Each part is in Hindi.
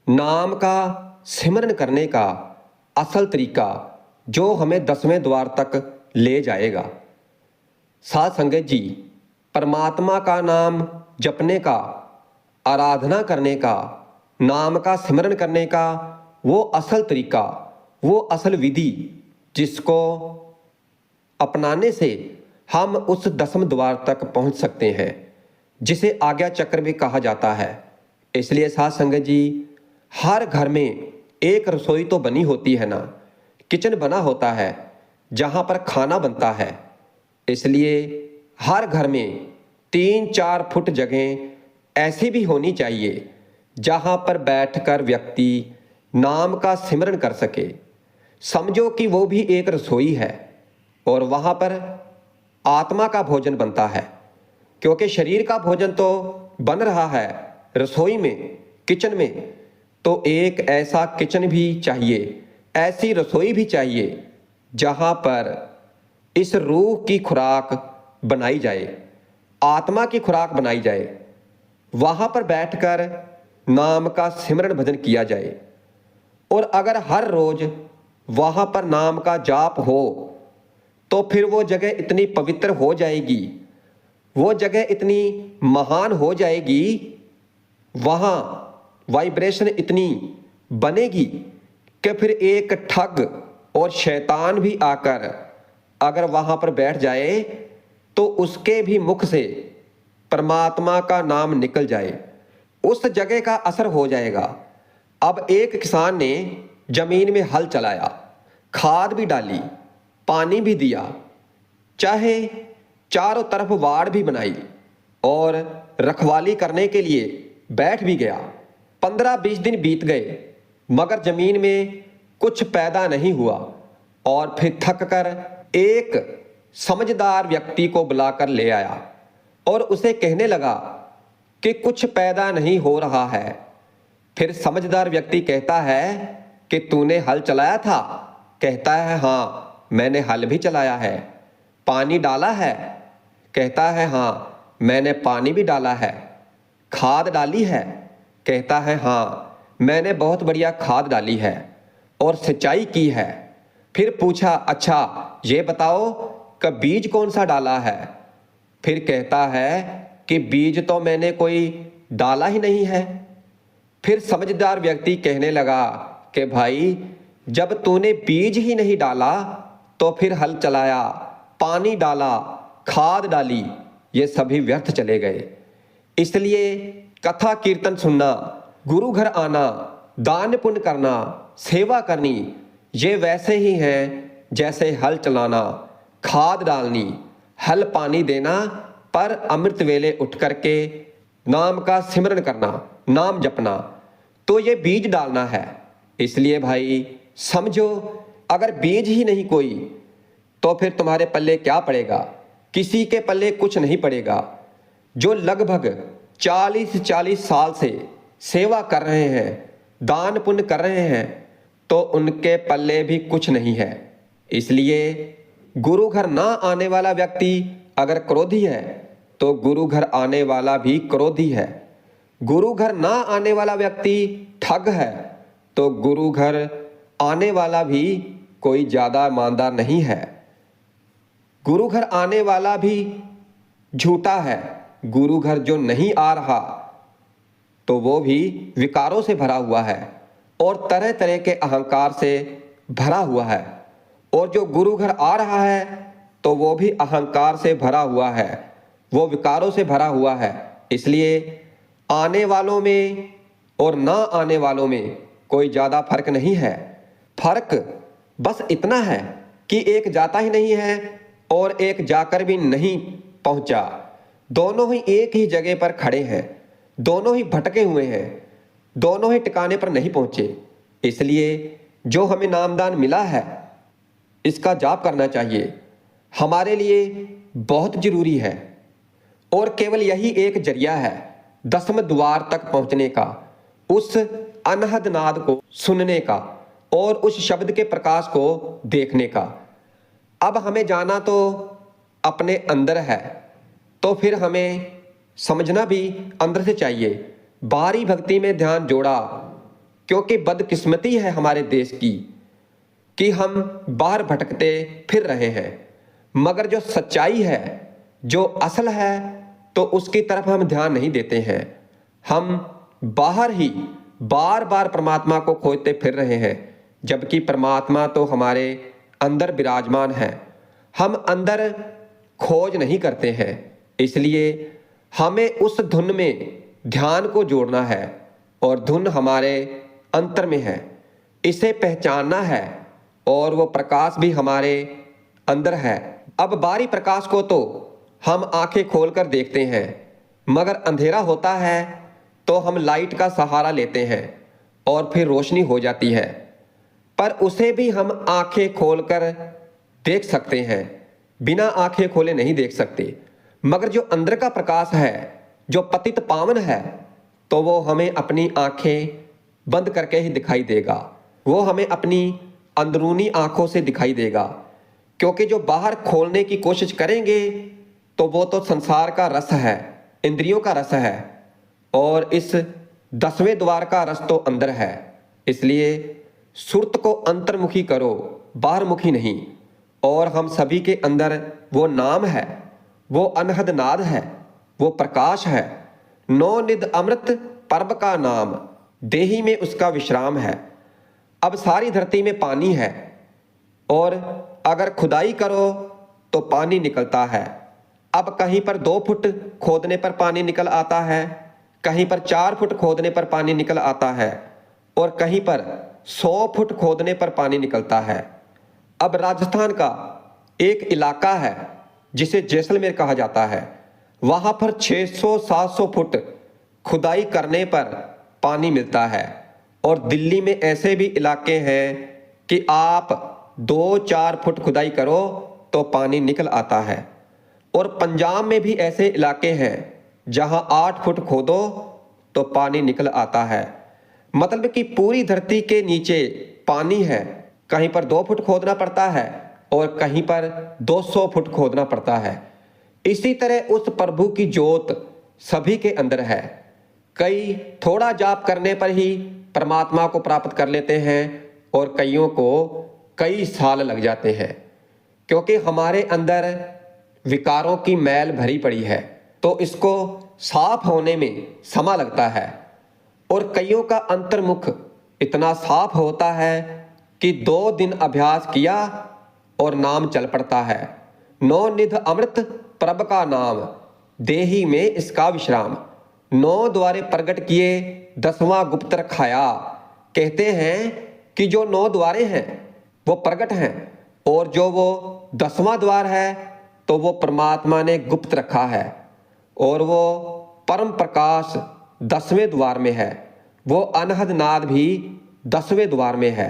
नाम का सिमरन करने का असल तरीका जो हमें 10वें द्वार तक ले जाएगा। साध संगत जी, परमात्मा का नाम जपने का, आराधना करने का, नाम का सिमरन करने का वो असल तरीका, वो असल विधि जिसको अपनाने से हम उस 10वें द्वार तक पहुंच सकते हैं, जिसे आज्ञा चक्र भी कहा जाता है। इसलिए साध संगत जी, हर घर में एक रसोई तो बनी होती है ना, किचन बना होता है जहां पर खाना बनता है। इसलिए हर घर में 3-4 फुट जगह ऐसी भी होनी चाहिए जहां पर बैठकर व्यक्ति नाम का सिमरन कर सके। समझो कि वो भी एक रसोई है और वहां पर आत्मा का भोजन बनता है, क्योंकि शरीर का भोजन तो बन रहा है रसोई में, किचन में। तो एक ऐसा किचन भी चाहिए, ऐसी रसोई भी चाहिए जहां पर इस रूह की खुराक बनाई जाए, आत्मा की खुराक बनाई जाए। वहां पर बैठकर नाम का सिमरन भजन किया जाए। और अगर हर रोज वहां पर नाम का जाप हो तो फिर वो जगह इतनी पवित्र हो जाएगी, वो जगह इतनी महान हो जाएगी, वहां वाइब्रेशन इतनी बनेगी कि फिर एक ठग और शैतान भी आकर अगर वहां पर बैठ जाए तो उसके भी मुख से परमात्मा का नाम निकल जाए, उस जगह का असर हो जाएगा। अब एक किसान ने जमीन में हल चलाया, खाद भी डाली, पानी भी दिया, चाहे चारों तरफ वाड़ भी बनाई और रखवाली करने के लिए बैठ भी गया। 15-20 दिन बीत गए मगर जमीन में कुछ पैदा नहीं हुआ। और फिर थक कर एक समझदार व्यक्ति को बुलाकर ले आया और उसे कहने लगा कि कुछ पैदा नहीं हो रहा है। फिर समझदार व्यक्ति कहता है कि तूने हल चलाया था? कहता है हाँ, मैंने हल भी चलाया है। पानी डाला है? कहता है हाँ, मैंने पानी भी डाला है। खाद डाली है? कहता है हाँ, मैंने बहुत बढ़िया खाद डाली है और सिंचाई की है। फिर पूछा अच्छा ये बताओ कि बीज कौन सा डाला है? फिर कहता है कि बीज तो मैंने कोई डाला ही नहीं है। फिर समझदार व्यक्ति कहने लगा कि भाई जब तूने बीज ही नहीं डाला तो फिर हल चलाया, पानी डाला, खाद डाली, ये सभी व्यर्थ चले गए। इसलिए कथा कीर्तन सुनना, गुरु घर आना, दान पुण्य करना, सेवा करनी, ये वैसे ही हैं जैसे हल चलाना, खाद डालनी, हल पानी देना, पर अमृत वेले उठ करके नाम का सिमरन करना, नाम जपना, तो ये बीज डालना है। इसलिए भाई समझो, अगर बीज ही नहीं कोई तो फिर तुम्हारे पल्ले क्या पड़ेगा? किसी के पल्ले कुछ नहीं पड़ेगा। जो लगभग 40-40 साल से सेवा कर रहे हैं, दान पुण्य कर रहे हैं, तो उनके पल्ले भी कुछ नहीं है। इसलिए गुरु घर ना आने वाला व्यक्ति अगर क्रोधी है तो गुरु घर आने वाला भी क्रोधी है। गुरु घर ना आने वाला व्यक्ति ठग है तो गुरु घर आने वाला भी कोई ज्यादा ईमानदार नहीं है। गुरु घर आने वाला भी झूठा है। गुरु घर जो नहीं आ रहा तो वो भी विकारों से भरा हुआ है और तरह तरह के अहंकार से भरा हुआ है। और जो गुरु घर आ रहा है तो वो भी अहंकार से भरा हुआ है, वो विकारों से भरा हुआ है। इसलिए आने वालों में और ना आने वालों में कोई ज़्यादा फर्क नहीं है। फर्क बस इतना है कि एक जाता ही नहीं है और एक जाकर भी नहीं पहुंचा। दोनों ही एक ही जगह पर खड़े हैं, दोनों ही भटके हुए हैं, दोनों ही ठिकाने पर नहीं पहुंचे। इसलिए जो हमें नामदान मिला है इसका जाप करना चाहिए, हमारे लिए बहुत जरूरी है। और केवल यही एक जरिया है 10वें द्वार तक पहुंचने का, उस अनहद नाद को सुनने का और उस शब्द के प्रकाश को देखने का। अब हमें जाना तो अपने अंदर है, तो फिर हमें समझना भी अंदर से चाहिए। बाहरी भक्ति में ध्यान जोड़ा क्योंकि बदकिस्मती है हमारे देश की कि हम बाहर भटकते फिर रहे हैं, मगर जो सच्चाई है, जो असल है, तो उसकी तरफ हम ध्यान नहीं देते हैं। हम बाहर ही बार बार परमात्मा को खोजते फिर रहे हैं, जबकि परमात्मा तो हमारे अंदर विराजमान है। हम अंदर खोज नहीं करते हैं, इसलिए हमें उस धुन में ध्यान को जोड़ना है और धुन हमारे अंतर में है, इसे पहचानना है और वो प्रकाश भी हमारे अंदर है। अब बाहरी प्रकाश को तो हम आंखें खोलकर देखते हैं, मगर अंधेरा होता है तो हम लाइट का सहारा लेते हैं और फिर रोशनी हो जाती है, पर उसे भी हम आंखें खोलकर देख सकते हैं, बिना आंखें खोले नहीं देख सकते। मगर जो अंदर का प्रकाश है, जो पतित पावन है, तो वो हमें अपनी आंखें बंद करके ही दिखाई देगा। वो हमें अपनी अंदरूनी आंखों से दिखाई देगा, क्योंकि जो बाहर खोलने की कोशिश करेंगे तो वो तो संसार का रस है, इंद्रियों का रस है, और इस 10वें द्वार का रस तो अंदर है। इसलिए सुरत को अंतर्मुखी करो, बाहरमुखी नहीं। और हम सभी के अंदर वो नाम है, वो अनहद नाद है, वो प्रकाश है। नौ निध अमृत पर्व का नाम, देही में उसका विश्राम है। अब सारी धरती में पानी है, और अगर खुदाई करो तो पानी निकलता है। अब कहीं पर 2 फुट खोदने पर पानी निकल आता है, कहीं पर 4 फुट खोदने पर पानी निकल आता है, और कहीं पर 100 फुट खोदने पर पानी निकलता है। अब राजस्थान का एक इलाका है जिसे जैसलमेर कहा जाता है, वहां पर 600-700 फुट खुदाई करने पर पानी मिलता है। और दिल्ली में ऐसे भी इलाके हैं कि आप 2-4 फुट खुदाई करो तो पानी निकल आता है। और पंजाब में भी ऐसे इलाके हैं जहां 8 फुट खोदो तो पानी निकल आता है। मतलब कि पूरी धरती के नीचे पानी है, कहीं पर 2 फुट खोदना पड़ता है और कहीं पर 200 फुट खोदना पड़ता है। इसी तरह उस प्रभु की जोत सभी के अंदर है। कई थोड़ा जाप करने पर ही परमात्मा को प्राप्त कर लेते हैं, और कईयों को कई साल लग जाते हैं, क्योंकि हमारे अंदर विकारों की मैल भरी पड़ी है, तो इसको साफ होने में समय लगता है। और कईयों का अंतर्मुख इतना साफ होता है कि 2 दिन अभ्यास किया और नाम चल पड़ता है। 9 निध अमृत प्रभ का नाम, देही में इसका विश्राम। 9 द्वारे प्रगट किए 10वां गुप्त रखाया। कहते हैं कि जो 9 द्वारे हैं वो प्रगट हैं, और जो वो 10वां द्वार है तो वो परमात्मा ने गुप्त रखा है। और वो परम प्रकाश 10वें द्वार में है, वो अनहद नाद भी 10वें द्वार में है,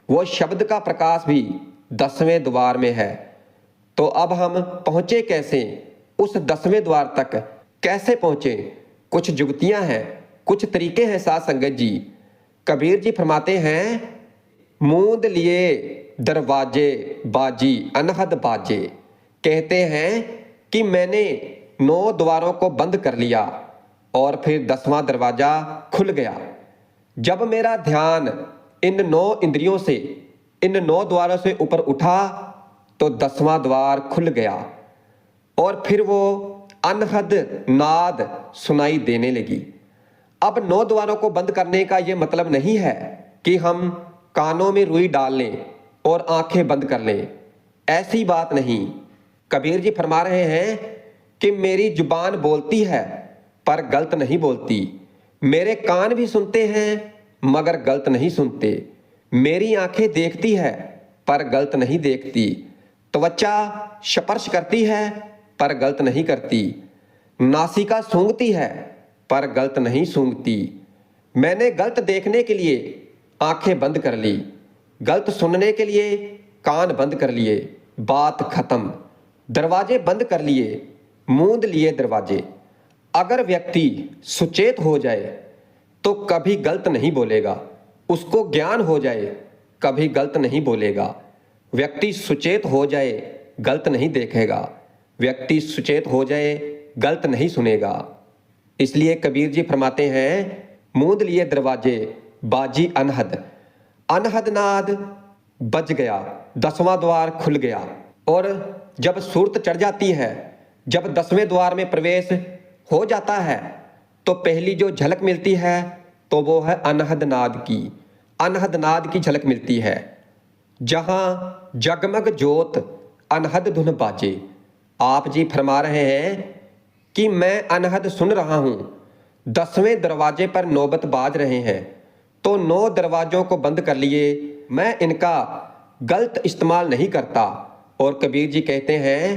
वो शब्द का प्रकाश भी 10वें द्वार में है। तो अब हम पहुंचे कैसे उस 10वें द्वार तक, कैसे पहुंचे? कुछ जुगतियां हैं, कुछ तरीके हैं साथ संगत जी। कबीर जी फरमाते हैं, मूंद लिए दरवाजे बाजी अनहद बाजे। कहते हैं कि मैंने 9 द्वारों को बंद कर लिया और फिर 10वां दरवाजा खुल गया। जब मेरा ध्यान इन 9 इंद्रियों से, इन 9 द्वारों से ऊपर उठा तो 10वां द्वार खुल गया, और फिर वो अनहद नाद सुनाई देने लगी। अब 9 द्वारों को बंद करने का ये मतलब नहीं है कि हम कानों में रुई डाल लें और आंखें बंद कर लें, ऐसी बात नहीं। कबीर जी फरमा रहे हैं कि मेरी जुबान बोलती है पर गलत नहीं बोलती, मेरे कान भी सुनते हैं मगर गलत नहीं सुनते, मेरी आंखें देखती है पर गलत नहीं देखती, त्वचा स्पर्श करती है पर गलत नहीं करती, नासिका सूंघती है पर गलत नहीं सूंघती। मैंने गलत देखने के लिए आंखें बंद कर ली, गलत सुनने के लिए कान बंद कर लिए, बात खत्म। दरवाजे बंद कर लिए, मूंद लिए दरवाजे। अगर व्यक्ति सुचेत हो जाए तो कभी गलत नहीं बोलेगा, उसको ज्ञान हो जाए कभी गलत नहीं बोलेगा। व्यक्ति सुचेत हो जाए गलत नहीं देखेगा, व्यक्ति सुचेत हो जाए गलत नहीं सुनेगा। इसलिए कबीर जी फरमाते हैं, मूंद लिए दरवाजे बाजी अनहद। अनहद नाद बज गया, 10वां द्वार खुल गया। और जब सूरत चढ़ जाती है, जब 10वें द्वार में प्रवेश हो जाता है, तो पहली जो झलक मिलती है तो वो है अनहद नाद की। अनहद नाद की झलक मिलती है, जहाँ जगमग जोत अनहद धुन बाजे। आप जी फरमा रहे हैं कि मैं अनहद सुन रहा हूँ, 10वें दरवाजे पर नौबत बाज रहे हैं, तो 9 दरवाजों को बंद कर लिए, मैं इनका गलत इस्तेमाल नहीं करता। और कबीर जी कहते हैं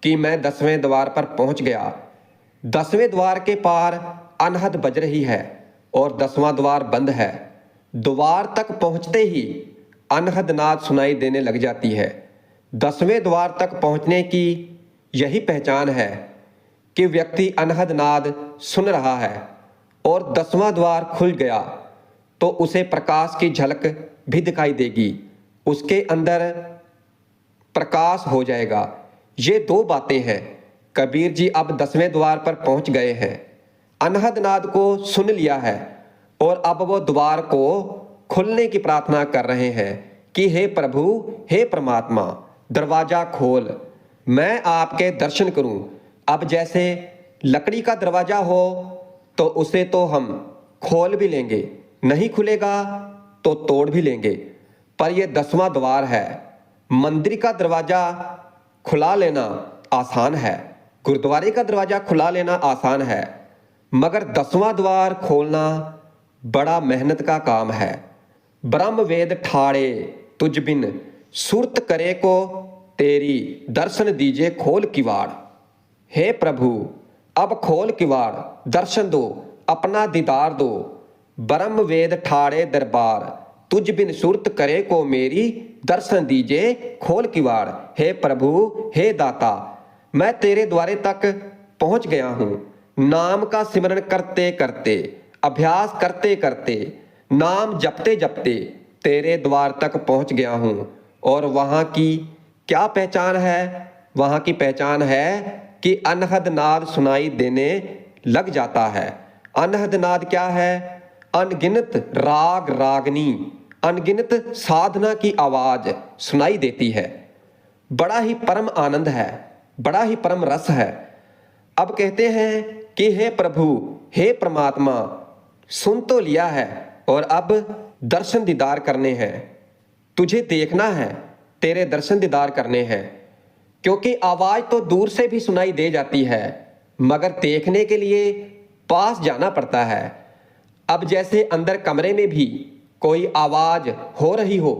कि मैं 10वें द्वार पर पहुंच गया। 10वें द्वार के पार अनहद बज रही है और 10वां द्वार बंद है। द्वार तक पहुंचते ही अनहद नाद सुनाई देने लग जाती है। 10वें द्वार तक पहुंचने की यही पहचान है कि व्यक्ति अनहद नाद सुन रहा है और 10वां द्वार खुल गया तो उसे प्रकाश की झलक भी दिखाई देगी, उसके अंदर प्रकाश हो जाएगा। ये 2 बातें हैं। कबीर जी अब 10वें द्वार पर पहुंच गए हैं, अनहद नाद को सुन लिया है और अब वो द्वार को खुलने की प्रार्थना कर रहे हैं कि हे प्रभु, हे परमात्मा, दरवाजा खोल, मैं आपके दर्शन करूं। अब जैसे लकड़ी का दरवाजा हो तो उसे तो हम खोल भी लेंगे, नहीं खुलेगा तो तोड़ भी लेंगे, पर यह 10वां द्वार है। मंदिर का दरवाजा खुला लेना आसान है, गुरुद्वारे का दरवाजा खुला लेना आसान है, मगर 10वां द्वार खोलना बड़ा मेहनत का काम है। ब्रह्म वेद ठाड़े तुझ बिन, सुरत करे को तेरी, दर्शन दीजिए खोल किवाड़। हे प्रभु, अब खोल किवाड़, दर्शन दो, अपना दीदार दो। ब्रह्म वेद ठाड़े दरबार, तुझ बिन सुरत करे को मेरी, दर्शन दीजिए खोल किवाड़। हे प्रभु, हे दाता, मैं तेरे द्वारे तक पहुंच गया हूं। नाम का सिमरन करते करते, अभ्यास करते करते, नाम जपते जपते तेरे द्वार तक पहुंच गया हूं। और वहां की क्या पहचान है? वहां की पहचान है कि अनहद नाद सुनाई देने लग जाता है। अनहद नाद क्या है? अनगिनत राग रागनी, अनगिनत साधना की आवाज सुनाई देती है। बड़ा ही परम आनंद है, बड़ा ही परम रस है। अब कहते हैं कि हे प्रभु, हे परमात्मा, सुन तो लिया है और अब दर्शन दीदार करने हैं, तुझे देखना है, तेरे दर्शन दीदार करने हैं। क्योंकि आवाज तो दूर से भी सुनाई दे जाती है, मगर देखने के लिए पास जाना पड़ता है। अब जैसे अंदर कमरे में भी कोई आवाज हो रही हो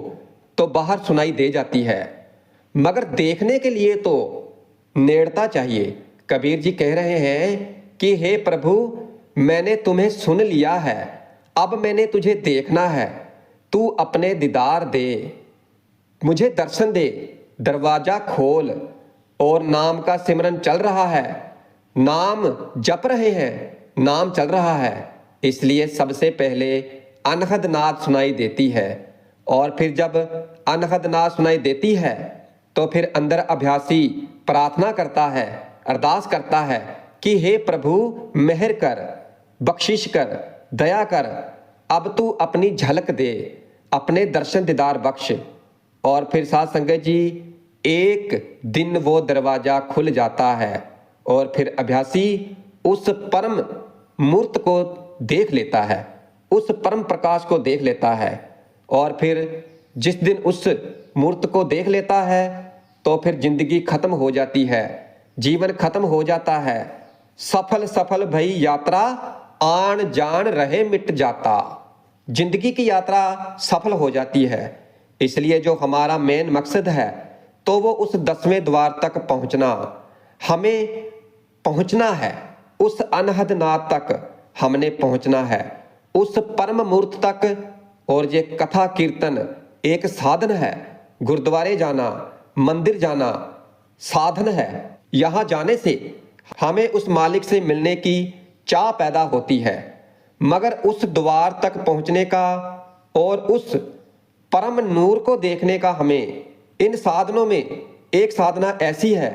तो बाहर सुनाई दे जाती है, मगर देखने के लिए तो नेड़ता चाहिए। कबीर जी कह रहे हैं कि हे प्रभु, मैंने तुम्हें सुन लिया है, अब मैंने तुझे देखना है, तू अपने दीदार दे, मुझे दर्शन दे, दरवाजा खोल। और नाम का सिमरन चल रहा है, नाम जप रहे हैं, नाम चल रहा है, इसलिए सबसे पहले अनहद नाद सुनाई देती है। और फिर जब अनहद नाद सुनाई देती है तो फिर अंदर अभ्यासी प्रार्थना करता है, अरदास करता है कि हे प्रभु, मेहर कर, बख्शिश कर, दया कर, अब तू अपनी झलक दे, अपने दर्शन दीदार बख्श। और फिर साथ संगत जी, एक दिन वो दरवाजा खुल जाता है और फिर अभ्यासी उस परम मूर्त को देख लेता है, उस परम प्रकाश को देख लेता है। और फिर जिस दिन उस मूर्त को देख लेता है तो फिर जिंदगी खत्म हो जाती है, जीवन खत्म हो जाता है। सफल सफल भई यात्रा, आन जान रहे मिट जाता। जिंदगी की यात्रा सफल हो जाती है। इसलिए जो हमारा मेन मकसद है तो वो उस 10वें द्वार तक पहुंचना, हमें पहुंचना है, उस अनहद नाद तक हमने पहुंचना है, उस परम मूर्त तक। और ये कथा कीर्तन एक साधन है, गुरुद्वारे जाना, मंदिर जाना साधन है। यहाँ जाने से हमें उस मालिक से मिलने की चाह पैदा होती है, मगर उस द्वार तक पहुंचने का और उस परम नूर को देखने का हमें इन साधनों में एक साधना ऐसी है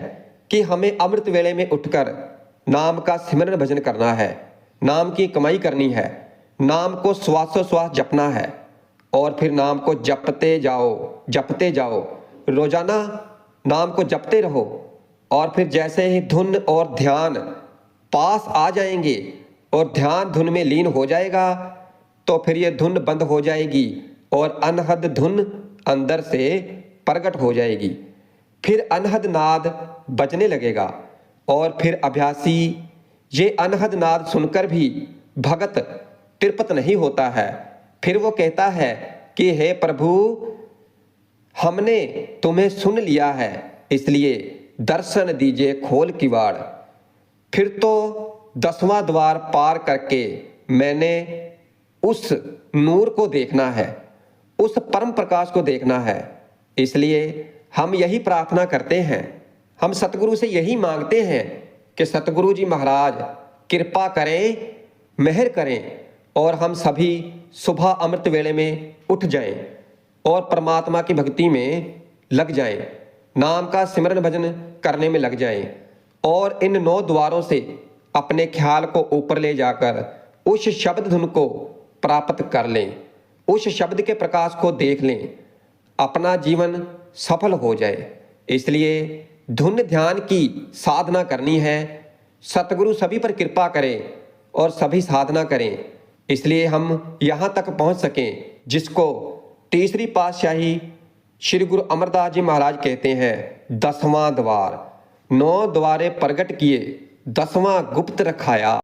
कि हमें अमृत वेले में उठकर नाम का सिमरन भजन करना है, नाम की कमाई करनी है। नाम को श्वासोश्वास जपना है और फिर नाम को जपते जाओ। रोजाना नाम को जपते रहो और फिर जैसे ही धुन और ध्यान पास आ जाएंगे और ध्यान धुन में लीन हो जाएगा तो फिर ये धुन बंद हो जाएगी और अनहद धुन अंदर से प्रकट हो जाएगी। फिर अनहद नाद बजने लगेगा और फिर अभ्यासी ये अनहद नाद सुनकर भी भगत तृप्त नहीं होता है। फिर वो कहता है कि हे प्रभु, हमने तुम्हें सुन लिया है, इसलिए दर्शन दीजिए खोल किवाड़। फिर तो 10वां द्वार पार करके मैंने उस नूर को देखना है, उस परम प्रकाश को देखना है। इसलिए हम यही प्रार्थना करते हैं, हम सतगुरु से यही मांगते हैं कि सतगुरु जी महाराज कृपा करें, मेहर करें और हम सभी सुबह अमृत वेले में उठ जाएं और परमात्मा की भक्ति में लग जाएं, नाम का सिमरन भजन करने में लग जाएं और इन 9 द्वारों से अपने ख्याल को ऊपर ले जाकर उस शब्द धुन को प्राप्त कर लें, उस शब्द के प्रकाश को देख लें, अपना जीवन सफल हो जाए। इसलिए धुन ध्यान की साधना करनी है। सतगुरु सभी पर कृपा करें और सभी साधना करें, इसलिए हम यहाँ तक पहुँच सकें जिसको तीसरी पातशाही श्री गुरु अमरदास जी महाराज कहते हैं 10वां द्वार। 9 द्वारे प्रगट किए, 10वां गुप्त रखाया।